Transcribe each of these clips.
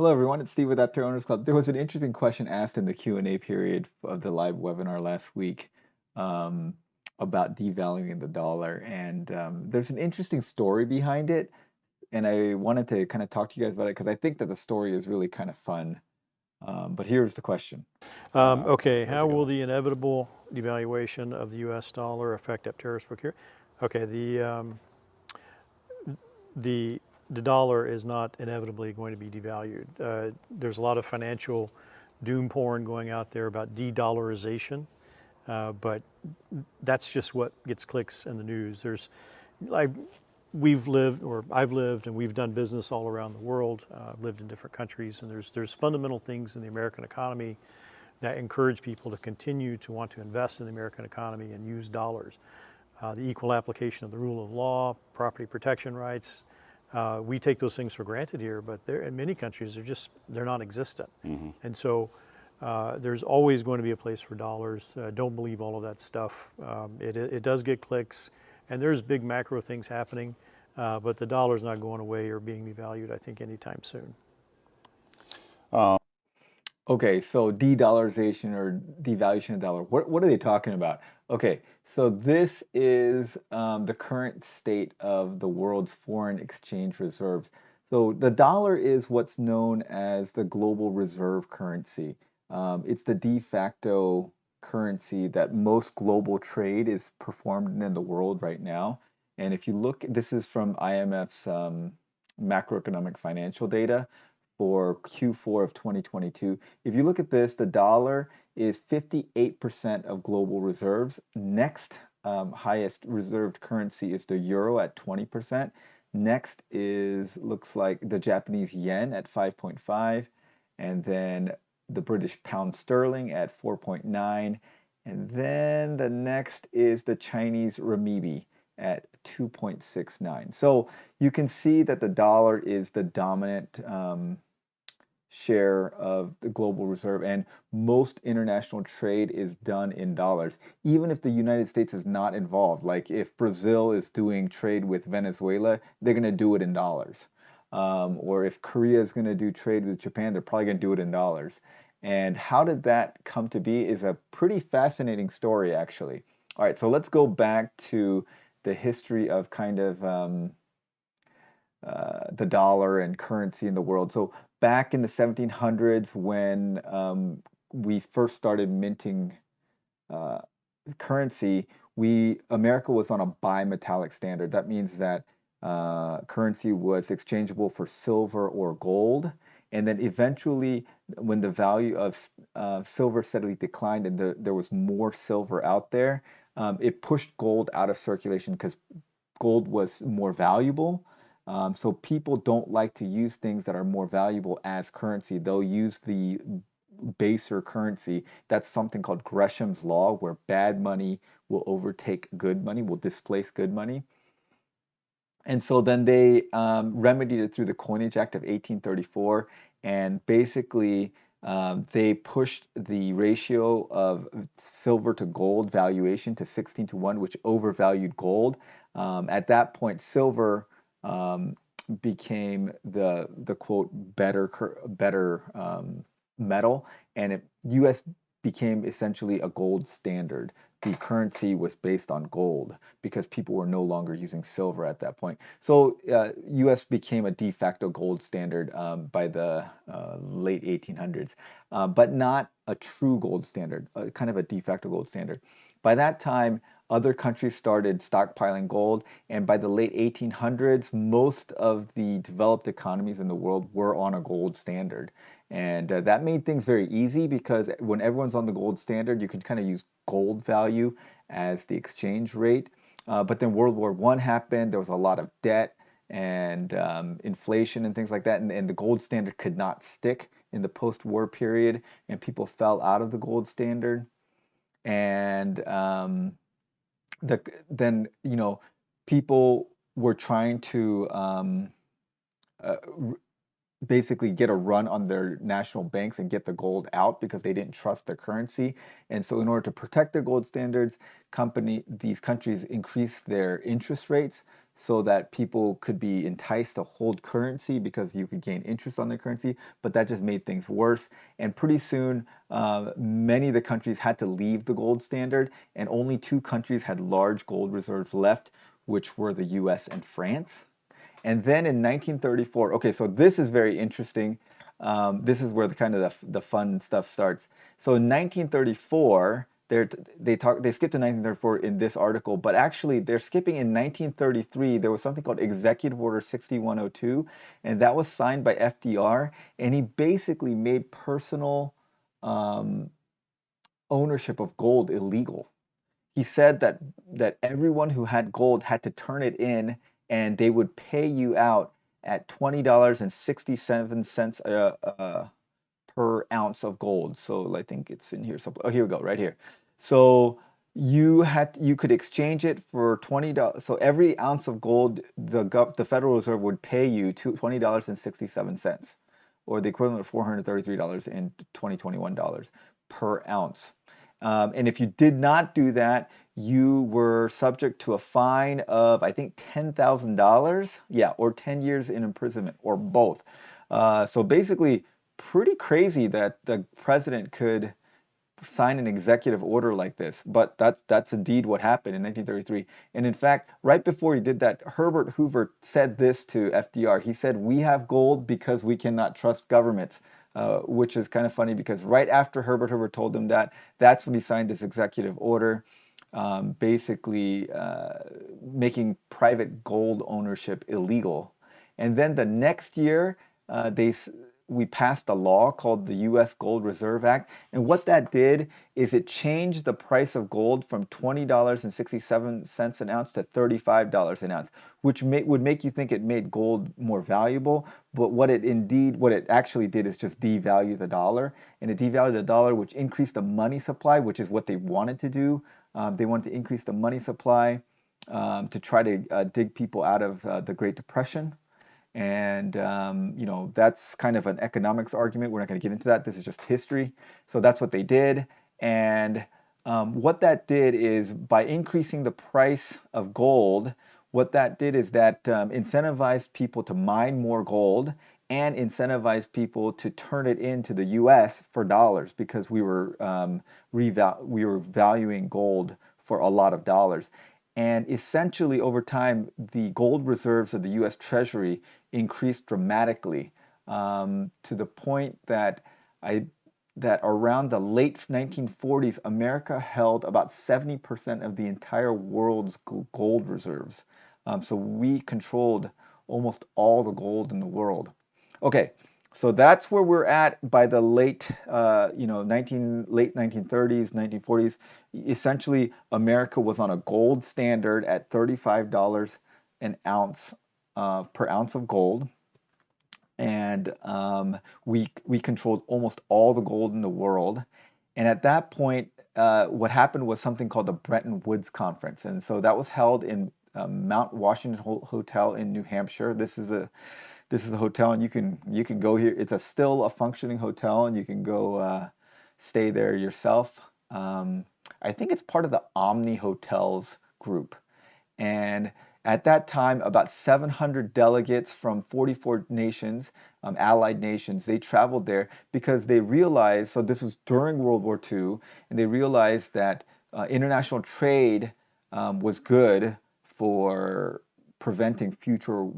Hello, everyone. It's Steve with Aptera Owners Club. There was an interesting question asked in the Q&A period of the live webinar last week um, about devaluing the dollar. And there's an interesting story behind it. And I wanted to kind of talk to you guys about it because I think that the story is really kind of fun. But here's the question. Okay, How's how it will go? the inevitable devaluation of the U.S. dollar affect Aptera's procurement? Okay, the the dollar is not inevitably going to be devalued. There's a lot of financial doom porn going out there about de-dollarization, but that's just what gets clicks in the news. Like, we've lived, or I've lived, and we've done business all around the world. Lived in different countries, and there's fundamental things in the American economy that encourage people to continue to want to invest in the American economy and use dollars. The equal application of the rule of law, property protection rights. We take those things for granted here, but in many countries, they're non-existent. And so there's always going to be a place for dollars. Don't believe all of that stuff. It does get clicks, and there's big macro things happening, but the dollar's not going away or being devalued, I think, anytime soon. Okay, so de-dollarization or devaluation of the dollar. What are they talking about? Okay, so this is the current state of the world's foreign exchange reserves. So the dollar is what's known as the global reserve currency. It's the de facto currency that most global trade is performed in the world right now. And if you look, this is from IMF's macroeconomic financial data for Q4 of 2022. If you look at this, the dollar is 58% of global reserves. Next highest reserved currency is the euro at 20%. Next is, looks like the Japanese yen at 5.5, and then the British pound sterling at 4.9, and then the next is the Chinese renminbi at 2.69. So you can see that the dollar is the dominant share of the global reserve, and most international trade is done in dollars. Even if the United States is not involved, like if Brazil is doing trade with Venezuela, they're going to do it in dollars. Or if Korea is going to do trade with Japan, they're probably going to do it in dollars. And how did that come to be is a pretty fascinating story, actually. All right, so let's go back to the history of kind of the dollar and currency in the world. So back in the 1700s, when we first started minting uh, currency, America was on a bimetallic standard. That means that currency was exchangeable for silver or gold. And then eventually, when the value of silver steadily declined and there was more silver out there, it pushed gold out of circulation because gold was more valuable. So people don't like to use things that are more valuable as currency. They'll use the baser currency. That's something called Gresham's law, where bad money will overtake good money, will displace good money. And so then they remedied it through the Coinage Act of 1834, and basically they pushed the ratio of silver to gold valuation to 16 to 1, which overvalued gold. At that point, silver became the quote better metal, and U.S. became essentially a gold standard. The currency was based on gold because people were no longer using silver at that point. So U.S. became a de facto gold standard by the late 1800s, but not a true gold standard, kind of a de facto gold standard. By that time, other countries started stockpiling gold, and by the late 1800s, most of the developed economies in the world were on a gold standard. And that made things very easy because when everyone's on the gold standard, you can kind of use gold value as the exchange rate. But then World War I happened, there was a lot of debt and inflation and things like that, and the gold standard could not stick in the post-war period, and people fell out of the gold standard. And then people were trying to uh, basically get a run on their national banks and get the gold out because they didn't trust their currency. And so in order to protect their gold standards, these countries increased their interest rates so that people could be enticed to hold currency because you could gain interest on their currency, but that just made things worse. And pretty soon, many of the countries had to leave the gold standard, and only two countries had large gold reserves left, which were the US and France. And then in 1934, okay, so this is very interesting. This is where the kind of the fun stuff starts. So in 1934, they skipped to 1934 in this article, but actually they're skipping in 1933. There was something called Executive Order 6102, and that was signed by FDR, and he basically made personal um, ownership of gold illegal. He said that everyone who had gold had to turn it in, and they would pay you out at $20.67 per ounce of gold. So I think it's in here. Oh, here we go, right here. So you could exchange it for $20. So every ounce of gold, the Federal Reserve would pay you $20.67, or the equivalent of $433 in 2021 dollars per ounce. And if you did not do that, you were subject to a fine of, I think, $10,000. Yeah, or 10 years in imprisonment, or both. So basically, pretty crazy that the president could sign an executive order like this, but that's indeed what happened in 1933. And in fact, right before he did that, Herbert Hoover said this to FDR. He said, "We have gold because we cannot trust governments," which is kind of funny because right after Herbert Hoover told him that, that's when he signed this executive order, basically making private gold ownership illegal. And then the next year, we passed a law called the U.S. Gold Reserve Act. And what that did is it changed the price of gold from $20.67 an ounce to $35 an ounce, which would make you think it made gold more valuable. But what it actually did is just devalue the dollar. And it devalued the dollar, which increased the money supply, which is what they wanted to do. They wanted to increase the money supply to try to dig people out of the Great Depression. And that's kind of an economics argument. We're not going to get into that. This is just history. So that's what they did. And what that did is, by increasing the price of gold, what that did is that incentivized people to mine more gold, and incentivized people to turn it into the U.S. for dollars, because we were valuing gold for a lot of dollars. And essentially, over time, the gold reserves of the U.S. Treasury increased dramatically, to the point that I that around the late 1940s, America held about 70% of the entire world's gold reserves. So we controlled almost all the gold in the world. Okay, so that's where we're at by the late 1930s, 1940s. Essentially, America was on a gold standard at $35 an ounce, per ounce of gold, and we controlled almost all the gold in the world. And at that point, what happened was something called the Bretton Woods Conference, and so that was held in Mount Washington Hotel in New Hampshire. This is a hotel, and you can go here. It's still a functioning hotel, and you can go stay there yourself. I think it's part of the Omni Hotels group. And at that time, about 700 delegates from 44 nations, allied nations, they traveled there because they realized, so this was during World War II, and they realized that international trade was good for preventing future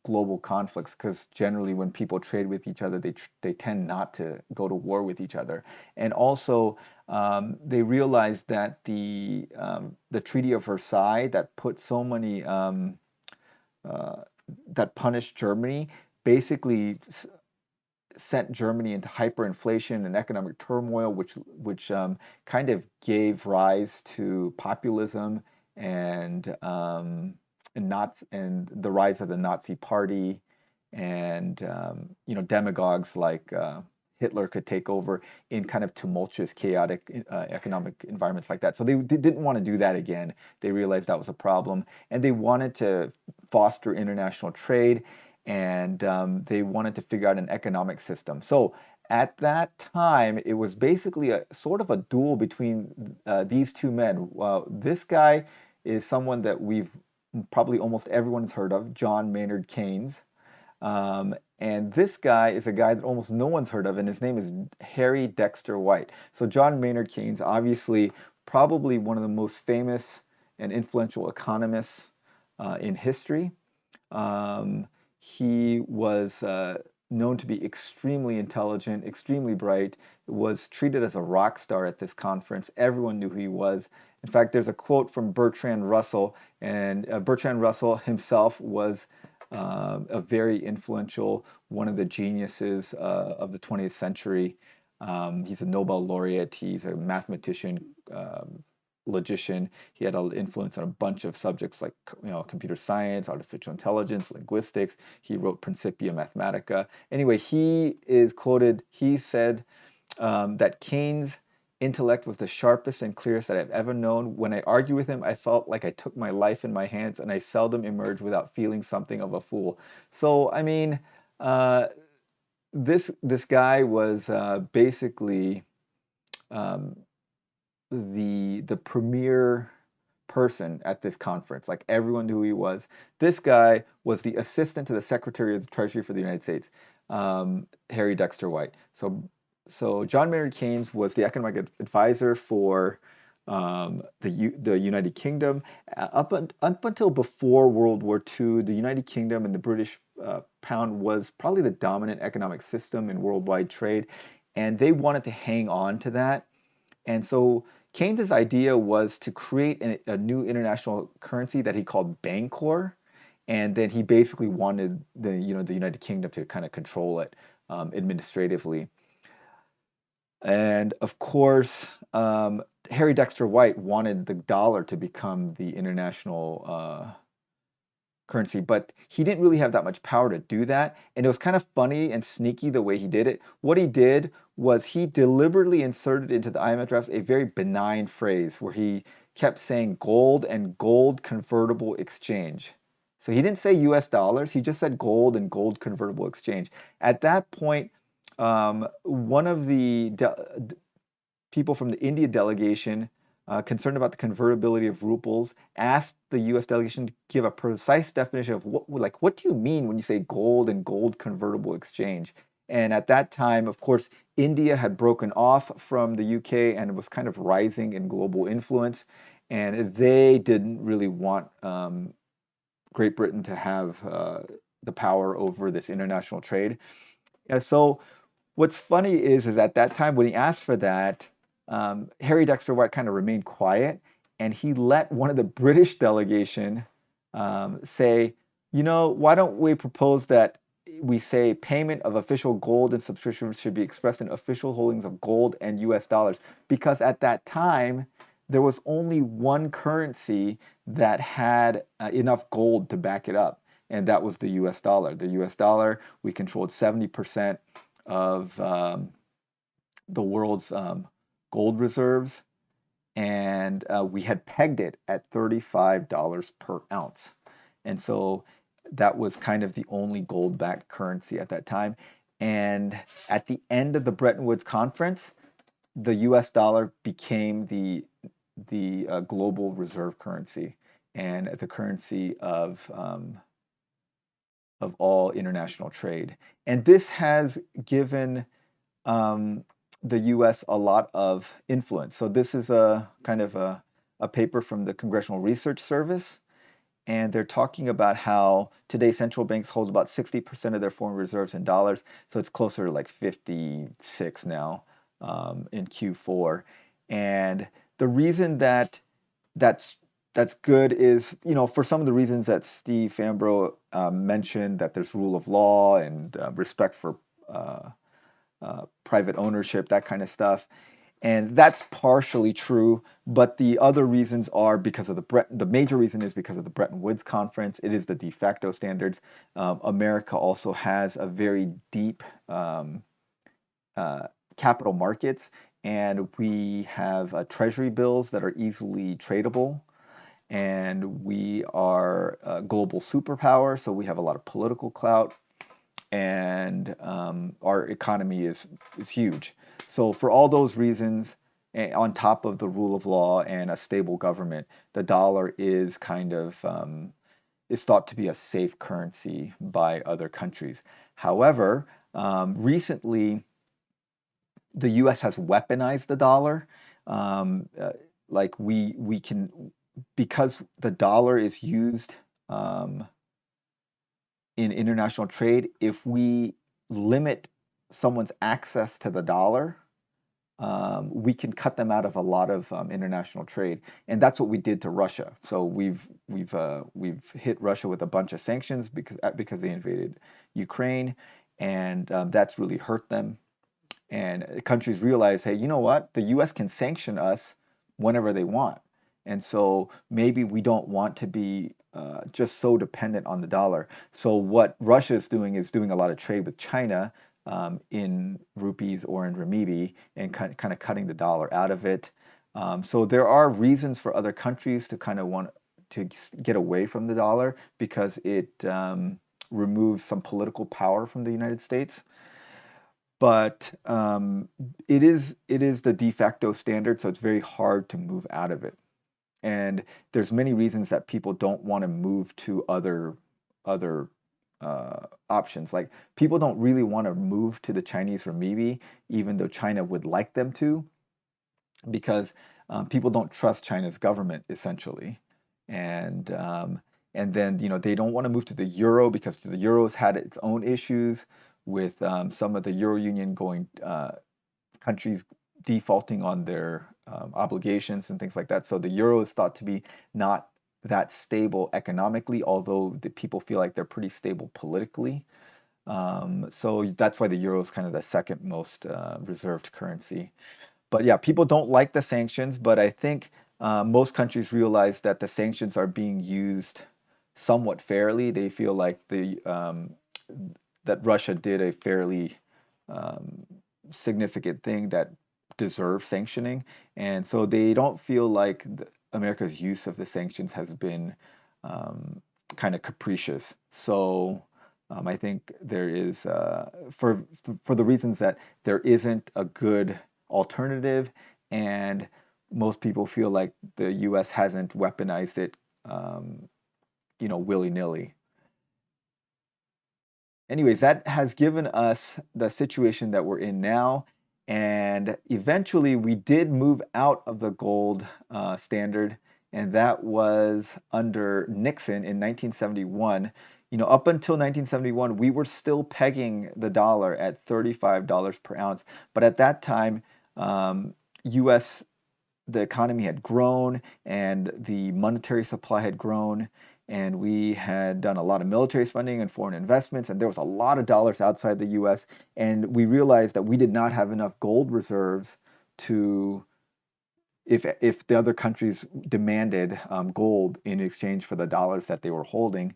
global conflicts, because generally when people trade with each other, they tend not to go to war with each other. And also, they realized that the Treaty of Versailles, that put so many uh, that punished Germany, basically sent Germany into hyperinflation and economic turmoil, which kind of gave rise to populism, and and the rise of the Nazi Party, and demagogues like Hitler could take over in kind of tumultuous, chaotic economic environments like that. So they didn't want to do that again. They realized that was a problem, and they wanted to foster international trade, and they wanted to figure out an economic system. So at that time, it was basically a sort of a duel between these two men. This guy is someone that we've probably almost everyone's heard of, John Maynard Keynes. And this guy is a guy that almost no one's heard of, and his name is Harry Dexter White. So John Maynard Keynes, obviously, probably one of the most famous and influential economists in history. Um, he was known to be extremely intelligent, extremely bright, was treated as a rock star at this conference. Everyone knew who he was. In fact, there's a quote from Bertrand Russell, and Bertrand Russell himself was a very influential, one of the geniuses of the 20th century. He's a Nobel laureate, he's a mathematician, logician. He had an influence on a bunch of subjects like computer science, artificial intelligence, linguistics. He wrote Principia Mathematica. Anyway, he is quoted. He said that Keynes' intellect was the sharpest and clearest that I've ever known. When I argued with him, I felt like I took my life in my hands, and I seldom emerged without feeling something of a fool. So, I mean, uh, this guy was basically um, the premier person at this conference. Like everyone knew who he was. This guy was the assistant to the Secretary of the Treasury for the United States, Harry Dexter White. So John Maynard Keynes was the economic advisor for the United Kingdom. Up until before World War II, the United Kingdom and the British pound was probably the dominant economic system in worldwide trade, and they wanted to hang on to that. And so Keynes's idea was to create a new international currency that he called Bancor, and then he basically wanted the United Kingdom to kind of control it administratively. And of course, Harry Dexter White wanted the dollar to become the international currency, but he didn't really have that much power to do that. And it was kind of funny and sneaky the way he did it. What he did was he deliberately inserted into the IMF drafts a very benign phrase where he kept saying gold and gold convertible exchange. So he didn't say US dollars, he just said gold and gold convertible exchange. At that point, one of the people from the India delegation, concerned about the convertibility of rubles, asked the U.S. delegation to give a precise definition of what do you mean when you say gold and gold convertible exchange? And at that time, of course, India had broken off from the UK and was kind of rising in global influence, and they didn't really want Great Britain to have the power over this international trade. And so what's funny is at that time when he asked for that, Harry Dexter White kind of remained quiet, and he let one of the British delegation say, why don't we propose that we say payment of official gold and subscriptions should be expressed in official holdings of gold and US dollars? Because at that time, there was only one currency that had enough gold to back it up, and that was the US dollar. The US dollar, we controlled 70% of the world's gold reserves, and we had pegged it at $35 per ounce. And so that was kind of the only gold backed currency at that time. And at the end of the Bretton Woods conference, the US dollar became the global reserve currency and the currency of all international trade. And this has given the U.S. a lot of influence. So this is a kind of a paper from the Congressional Research Service, and they're talking about how today central banks hold about 60% of their foreign reserves in dollars. So it's closer to like 56 now in Q4. And the reason that that's that's good is, for some of the reasons that Steve Fambro mentioned, that there's rule of law and respect for private ownership, that kind of stuff. And that's partially true, but the other reasons are because of the major reason is because of the Bretton Woods Conference. It is the de facto standards. America also has a very deep capital markets, and we have treasury bills that are easily tradable. And we are a global superpower, so we have a lot of political clout, and our economy is huge. So for all those reasons, on top of the rule of law and a stable government, the dollar is kind of is thought to be a safe currency by other countries. However, recently the U.S. has weaponized the dollar. Um, uh, like we can, because the dollar is used um, in international trade, if we limit someone's access to the dollar, we can cut them out of a lot of international trade, and that's what we did to Russia. So we've hit Russia with a bunch of sanctions because they invaded Ukraine, and that's really hurt them. And countries realize, hey, you know what? The U.S. can sanction us whenever they want, and so maybe we don't want to be just so dependent on the dollar. So what Russia is doing a lot of trade with China in rupees or in renminbi, and kind of cutting the dollar out of it. So there are reasons for other countries to kind of want to get away from the dollar because it removes some political power from the United States. But it is the de facto standard, so it's very hard to move out of it. And there's many reasons that people don't want to move to other options. Like people don't really want to move to the Chinese renminbi, even though China would like them to, because people don't trust China's government essentially, and and then they don't want to move to the euro because the euro's had its own issues with some of the euro union going countries defaulting on their obligations and things like that. So the euro is thought to be not that stable economically, although the people feel like they're pretty stable politically. So that's why the euro is kind of the second most reserved currency. But yeah, people don't like the sanctions, but I think most countries realize that the sanctions are being used somewhat fairly. They feel like the that Russia did a fairly um, significant thing that deserves sanctioning, and so they don't feel like America's use of the sanctions has been um, kind of capricious. So I think there is for the reasons that there isn't a good alternative, and most people feel like the U.S. hasn't weaponized it, willy-nilly. Anyways, that has given us the situation that we're in now. And eventually, we did move out of the gold standard, and that was under Nixon in 1971. Up until 1971, we were still pegging the dollar at $35 per ounce. But at that time, U.S. the economy had grown and the monetary supply had grown, and we had done a lot of military spending and foreign investments, and there was a lot of dollars outside the US, and we realized that we did not have enough gold reserves to if the other countries demanded gold in exchange for the dollars that they were holding.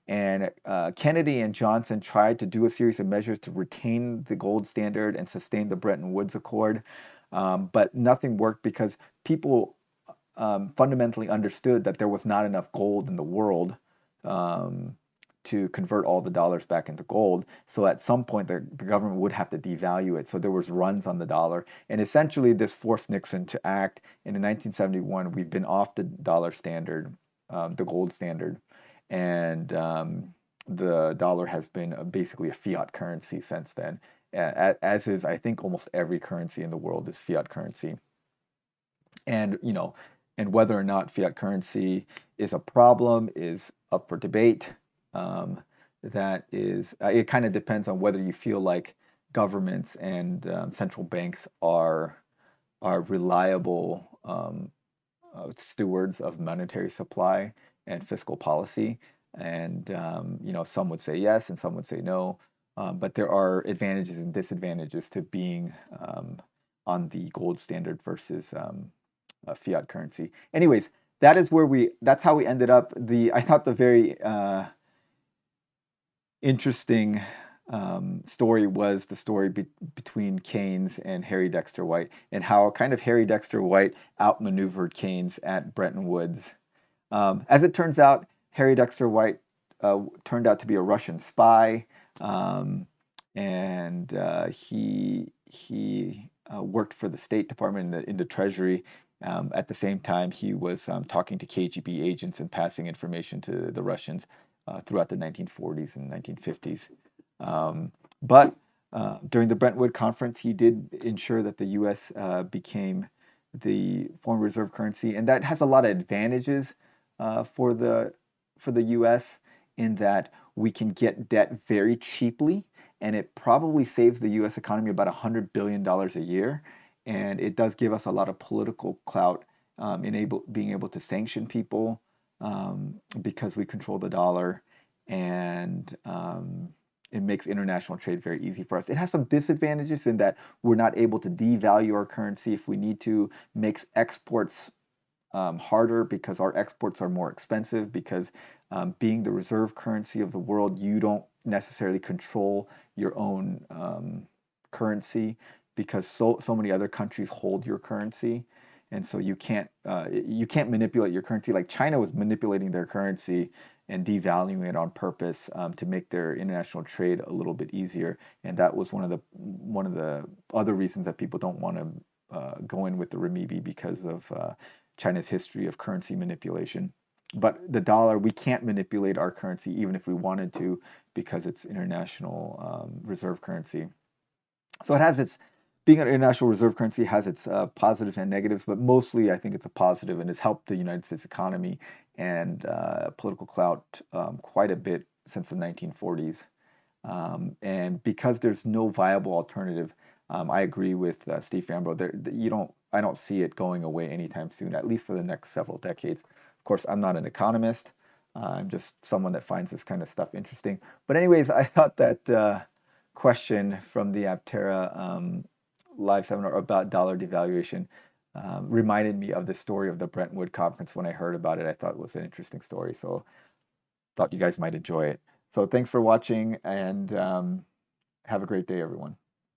And Kennedy and Johnson tried to do a series of measures to retain the gold standard and sustain the Bretton Woods Accord, but nothing worked because people fundamentally understood that there was not enough gold in the world um, to convert all the dollars back into gold. So at some point, the government would have to devalue it. So there was runs on the dollar, and essentially this forced Nixon to act. And in 1971, we've been off the dollar standard, the gold standard, and the dollar has been basically a fiat currency since then. As is, I think, almost every currency in the world is fiat currency. And and whether or not fiat currency is a problem is up for debate. Um, that is, it kind of depends on whether you feel like governments and central banks are reliable stewards of monetary supply and fiscal policy. And some would say yes, and some would say no. But there are advantages and disadvantages to being on the gold standard versus fiat currency. Anyways, that's how we ended up. I thought the very interesting story was the story between Keynes and Harry Dexter White, and how kind of Harry Dexter White outmaneuvered Keynes at Bretton Woods. As it turns out, Harry Dexter White turned out to be a Russian spy, and he worked for the State Department in the Treasury, At the same time, he was talking to KGB agents and passing information to the Russians throughout the 1940s and 1950s. Um, but during the Bretton Woods Conference, he did ensure that the U.S. Became the foreign reserve currency, and that has a lot of advantages for the U.S. in that we can get debt very cheaply, and it probably saves the U.S. economy about $100 billion a year, and it does give us a lot of political clout being able to sanction people because we control the dollar, and it makes international trade very easy for us. It has some disadvantages in that we're not able to devalue our currency if we need to, makes exports harder because our exports are more expensive because being the reserve currency of the world, you don't necessarily control your own currency because so many other countries hold your currency, and so you can't manipulate your currency. Like China was manipulating their currency and devaluing it on purpose to make their international trade a little bit easier, and that was one of the other reasons that people don't want to go in with the renminbi because of China's history of currency manipulation. But the dollar, we can't manipulate our currency even if we wanted to because it's international reserve currency. So it has its being an international reserve currency has its positives and negatives, but mostly I think it's a positive and has helped the United States economy and political clout quite a bit since the 1940s. And because there's no viable alternative, I agree with Steve Fambro. I don't see it going away anytime soon, at least for the next several decades. Of course, I'm not an economist. I'm just someone that finds this kind of stuff interesting. But anyways, I thought that question from the Aptera live seminar about dollar devaluation reminded me of the story of the Bretton Woods conference. When I heard about it, I thought it was an interesting story. So thought you guys might enjoy it. So thanks for watching, and have a great day, everyone.